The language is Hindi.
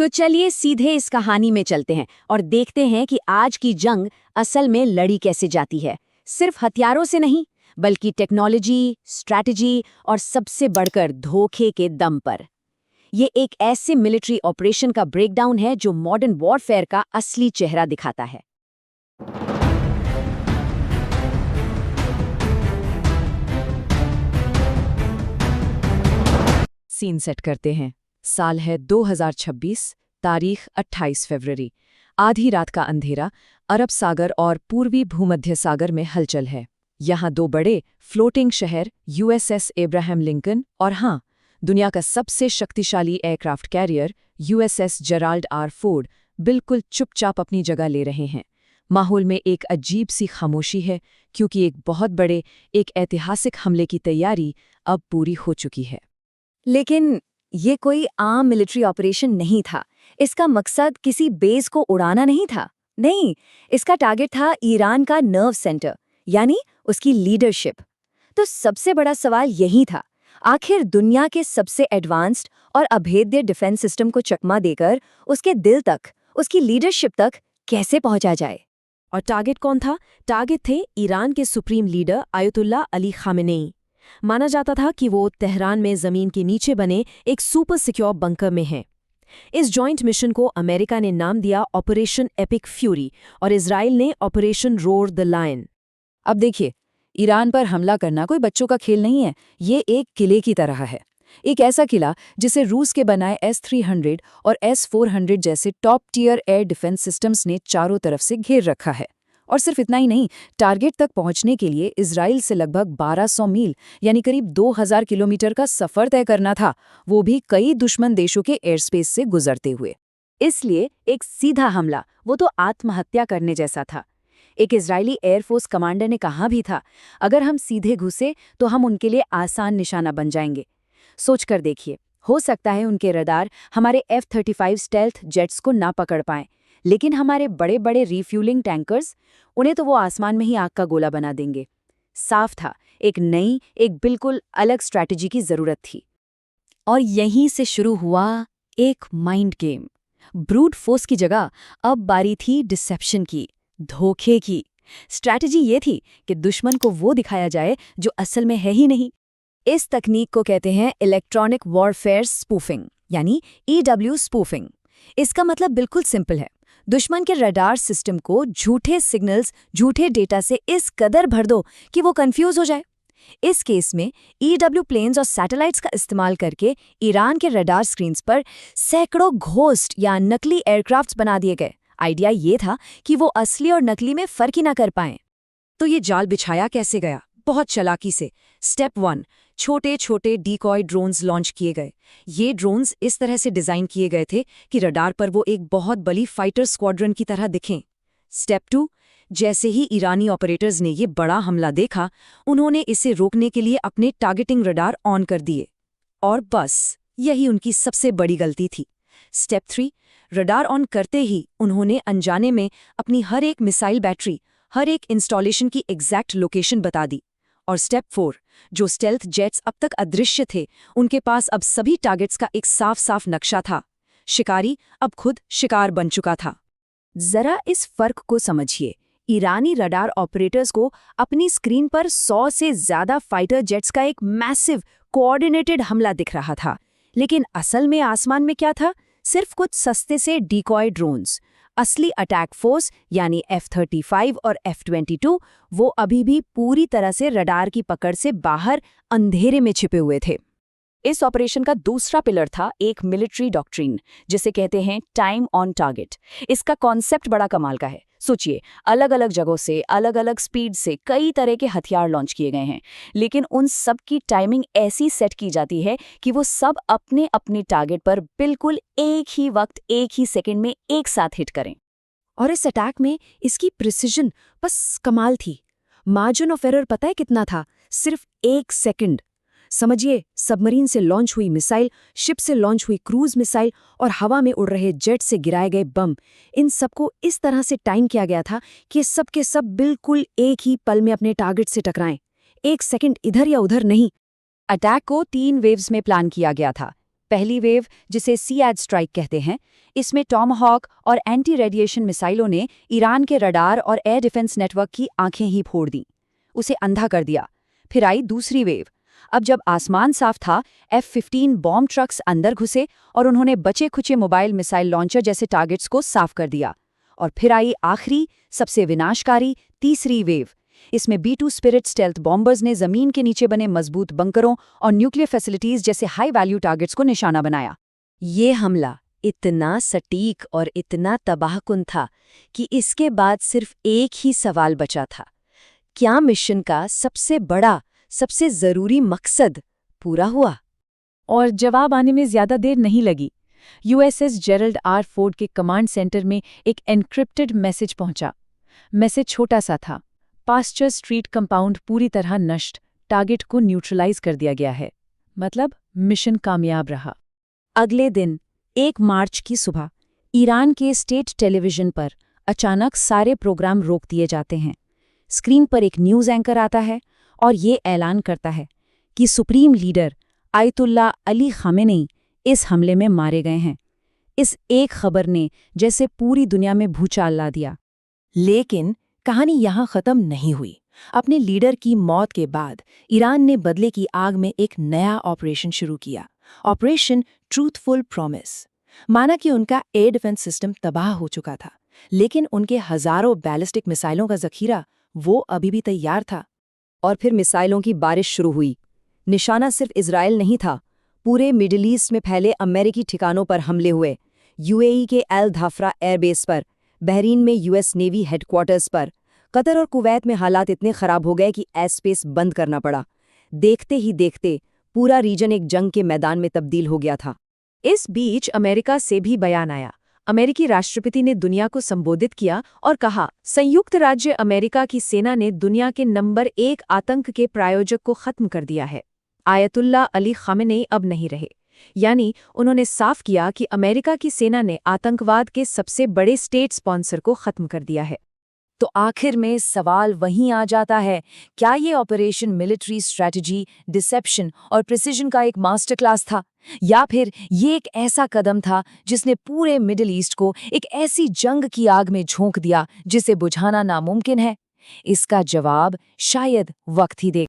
तो चलिए सीधे इस कहानी में चलते हैं और देखते हैं कि आज की जंग असल में लड़ी कैसे जाती है। सिर्फ हथियारों से नहीं, बल्कि टेक्नोलॉजी, स्ट्रैटेजी और सबसे बढ़कर धोखे के दम पर। ये एक ऐसे मिलिट्री ऑपरेशन का ब्रेकडाउन है जो मॉडर्न वॉरफेयर का असली चेहरा दिखाता है। सीन सेट करते हैं। साल है 2026, तारीख 28 फरवरी। आधी रात का अंधेरा, अरब सागर और पूर्वी भूमध्य सागर में हलचल है। यहाँ दो बड़े फ्लोटिंग शहर यूएसएस एब्राहम लिंकन और हाँ, दुनिया का सबसे शक्तिशाली aircraft carrier USS Gerald R Ford बिल्कुल चुपचाप अपनी जगह ले रहे हैं। माहौल में एक अजीब सी खामोशी है, क्योंकि एक बहुत बड़े, एक ऐतिहासिक हमले की तैयारी अब पूरी हो चुकी है। लेकिन ये कोई आम मिलिट्री ऑपरेशन नहीं था। इसका मकसद किसी बेस को उड़ाना नहीं था। नहीं, इसका टारगेट था ईरान का नर्व सेंटर, यानी उसकी लीडरशिप। तो सबसे बड़ा सवाल यही था, आखिर दुनिया के सबसे एडवांस्ड और अभेद्य डिफेंस सिस्टम को चकमा देकर उसके दिल तक, उसकी लीडरशिप तक कैसे पहुंचा जाए। और टारगेट कौन था? टारगेट थे ईरान के supreme leader Ayatollah Ali Khamenei. माना जाता था कि वो तेहरान में जमीन के नीचे बने एक सुपर सिक्योर बंकर में हैं। इस जॉइंट मिशन को अमेरिका ने नाम दिया ऑपरेशन एपिक फ्यूरी और इजराइल ने ऑपरेशन रोर द लायन। अब देखिए, ईरान पर हमला करना कोई बच्चों का खेल नहीं है। ये एक किले की तरह है। एक ऐसा किला जिसे रूस के बनाए S-300 और S-400 जैसे top tier air defence systems ने चारों तरफ से घेर रखा है। और सिर्फ इतना ही नहीं, टारगेट तक पहुंचने के लिए इजराइल से लगभग 1200 मील यानी करीब 2000 किलोमीटर का सफर तय करना था, वो भी कई दुश्मन देशों के एयर स्पेस से गुजरते हुए। इसलिए एक सीधा हमला वो तो आत्महत्या करने जैसा था। एक इजरायली एयरफोर्स कमांडर ने कहा भी था, अगर हम सीधे घुसे तो हम उनके लिए आसान निशाना बन जाएंगे। सोचकर देखिए, हो सकता है उनके रडार हमारे F-35 स्टेल्थ जेट्स को ना पकड़ पाएं, लेकिन हमारे बड़े बड़े रीफ्यूलिंग टैंकर्स, उन्हें तो वो आसमान में ही आग का गोला बना देंगे। साफ था, एक नई, एक बिल्कुल अलग स्ट्रैटेजी की जरूरत थी। और यहीं से शुरू हुआ एक माइंड गेम। ब्रूट फोर्स की जगह अब बारी थी डिसेप्शन की, धोखे की। स्ट्रैटेजी ये थी कि दुश्मन को वो दिखाया जाए जो असल में है ही नहीं। इस तकनीक को कहते हैं इलेक्ट्रॉनिक वॉरफेयर स्पूफिंग, यानी EW स्पूफिंग। इसका मतलब बिल्कुल सिंपल है, दुश्मन के रडार सिस्टम को झूठे सिग्नल्स, झूठे डेटा से इस कदर भर दो कि वो कंफ्यूज हो जाए। इस केस में EW प्लेन्स और सैटेलाइट्स का इस्तेमाल करके ईरान के रडार स्क्रीन्स पर सैकड़ों घोस्ट या नकली एयरक्राफ्ट्स बना दिए गए। आइडिया ये था कि वो असली और नकली में फर्क ही ना कर पाएं। तो ये जाल बिछाया कैसे गया? बहुत चालाकी से। स्टेप 1, छोटे छोटे डीकॉय ड्रोन्स लॉन्च किए गए। ये ड्रोन्स इस तरह से डिजाइन किए गए थे कि रडार पर वो एक बहुत बड़ी फाइटर स्क्वाड्रन की तरह दिखें। स्टेप 2, जैसे ही ईरानी ऑपरेटर्स ने ये बड़ा हमला देखा, उन्होंने इसे रोकने के लिए अपने टारगेटिंग रडार ऑन कर दिए। और बस यही उनकी सबसे बड़ी गलती थी। स्टेप 3, रडार ऑन करते ही उन्होंने अनजाने में अपनी हर एक मिसाइल बैटरी, हर एक इंस्टॉलेशन की एग्जैक्ट लोकेशन बता दी। और स्टेप 4, जो स्टेल्थ जेट्स अब तक अदृश्य थे, उनके पास अब सभी टारगेट्स का एक साफ साफ नक्शा था। शिकारी अब खुद शिकार बन चुका था। जरा इस फर्क को समझिए। ईरानी रडार ऑपरेटर्स को अपनी स्क्रीन पर 100 से ज्यादा फाइटर जेट्स का एक मैसिव कोऑर्डिनेटेड हमला दिख रहा था, लेकिन असल में आसमान में क्या था? सिर्फ कुछ सस्ते से डीकॉय ड्रोन्स। असली अटैक फोर्स यानी F-35 और F-22 वो अभी भी पूरी तरह से रडार की पकड़ से बाहर अंधेरे में छिपे हुए थे। इस ऑपरेशन का दूसरा पिलर था एक मिलिट्री डॉक्ट्रिन, जिसे कहते हैं टाइम ऑन टारगेट। इसका कॉन्सेप्ट बड़ा कमाल का है। सोचिए, अलग अलग जगहों से, अलग अलग स्पीड से कई तरह के हथियार लॉन्च किए गए हैं, लेकिन उन सब की टाइमिंग ऐसी सेट की जाती है कि वो सब अपने अपने टारगेट पर बिल्कुल एक ही वक्त, एक ही सेकंड में एक साथ हिट करें। और इस अटैक में इसकी प्रिसिजन बस कमाल थी। मार्जिन ऑफ एरर पता है कितना था? सिर्फ 1 सेकंड। समझिए, सबमरीन से लॉन्च हुई मिसाइल, शिप से लॉन्च हुई क्रूज मिसाइल और हवा में उड़ रहे जेट से गिराए गए बम, इन सबको इस तरह से टाइम किया गया था कि सब के सब बिल्कुल एक ही पल में अपने टारगेट से टकराएं। 1 सेकंड इधर या उधर नहीं। अटैक को 3 वेव्स में प्लान किया गया था। पहली वेव, जिसे सीएड स्ट्राइक कहते हैं, इसमें टॉमहॉक और एंटी रेडिएशन मिसाइलों ने ईरान के रडार और एयर डिफेंस नेटवर्क की आंखें ही फोड़ दी, उसे अंधा कर दिया। फिर आई दूसरी वेव। अब जब आसमान साफ था, F-15 बॉम्ब ट्रक्स अंदर घुसे और उन्होंने बचे खुचे मोबाइल मिसाइल लॉन्चर जैसे टारगेट्स को साफ कर दिया। और फिर आई आखिरी, सबसे विनाशकारी तीसरी वेव। इसमें B-2 स्पिरिट स्टेल्थ बॉम्बर्स ने जमीन के नीचे बने मजबूत बंकरों और न्यूक्लियर फैसिलिटीज जैसे हाई वैल्यू टारगेट्स को निशाना बनाया। ये हमला इतना सटीक और इतना तबाहकुन था कि इसके बाद सिर्फ एक ही सवाल बचा था, क्या मिशन का सबसे बड़ा, सबसे जरूरी मकसद पूरा हुआ? और जवाब आने में ज्यादा देर नहीं लगी। USS जेरल्ड आर फोर्ड के कमांड सेंटर में एक एन्क्रिप्टेड मैसेज पहुंचा। मैसेज छोटा सा था, पास्चर स्ट्रीट कंपाउंड पूरी तरह नष्ट, टारगेट को न्यूट्रलाइज कर दिया गया है। मतलब मिशन कामयाब रहा। अगले दिन 1 मार्च की सुबह ईरान के स्टेट टेलीविजन पर अचानक सारे प्रोग्राम रोक दिए जाते हैं। स्क्रीन पर एक न्यूज़ एंकर आता है और ये ऐलान करता है कि supreme leader ayatollah Ali Khamenei इस हमले में मारे गए हैं। इस एक खबर ने जैसे पूरी दुनिया में भूचाल ला दिया। लेकिन कहानी यहाँ खत्म नहीं हुई। अपने लीडर की मौत के बाद ईरान ने बदले की आग में एक नया ऑपरेशन शुरू किया, ऑपरेशन ट्रूथफुल प्रॉमिस। माना कि उनका एयर डिफेंस सिस्टम तबाह हो चुका था, लेकिन उनके हजारों बैलिस्टिक मिसाइलों का जखीरा वो अभी भी तैयार था। और फिर मिसाइलों की बारिश शुरू हुई। निशाना सिर्फ इजराइल नहीं था, पूरे मिडिल ईस्ट में फैले अमेरिकी ठिकानों पर हमले हुए। UAE के एल धाफरा एयरबेस पर, बहरीन में US नेवी हेडक्वार्टर्स पर, कतर और कुवैत में हालात इतने खराब हो गए कि एयर स्पेस बंद करना पड़ा। देखते ही देखते पूरा रीजन एक जंग के मैदान में तब्दील हो गया था। इस बीच अमेरिका से भी बयान आया। अमेरिकी राष्ट्रपति ने दुनिया को संबोधित किया और कहा, संयुक्त राज्य अमेरिका की सेना ने दुनिया के नंबर 1 आतंक के प्रायोजक को खत्म कर दिया है। आयतुल्ला अली खामेनी अब नहीं रहे। यानी उन्होंने साफ किया कि अमेरिका की सेना ने आतंकवाद के सबसे बड़े स्टेट स्पॉन्सर को खत्म कर दिया है। तो आखिर में सवाल वहीं आ जाता है, क्या ये ऑपरेशन मिलिट्री स्ट्रैटेजी, डिसेप्शन और प्रिसिजन का एक मास्टर क्लास था, या फिर ये एक ऐसा कदम था जिसने पूरे मिडिल ईस्ट को एक ऐसी जंग की आग में झोंक दिया जिसे बुझाना नामुमकिन है? इसका जवाब शायद वक्त ही दे।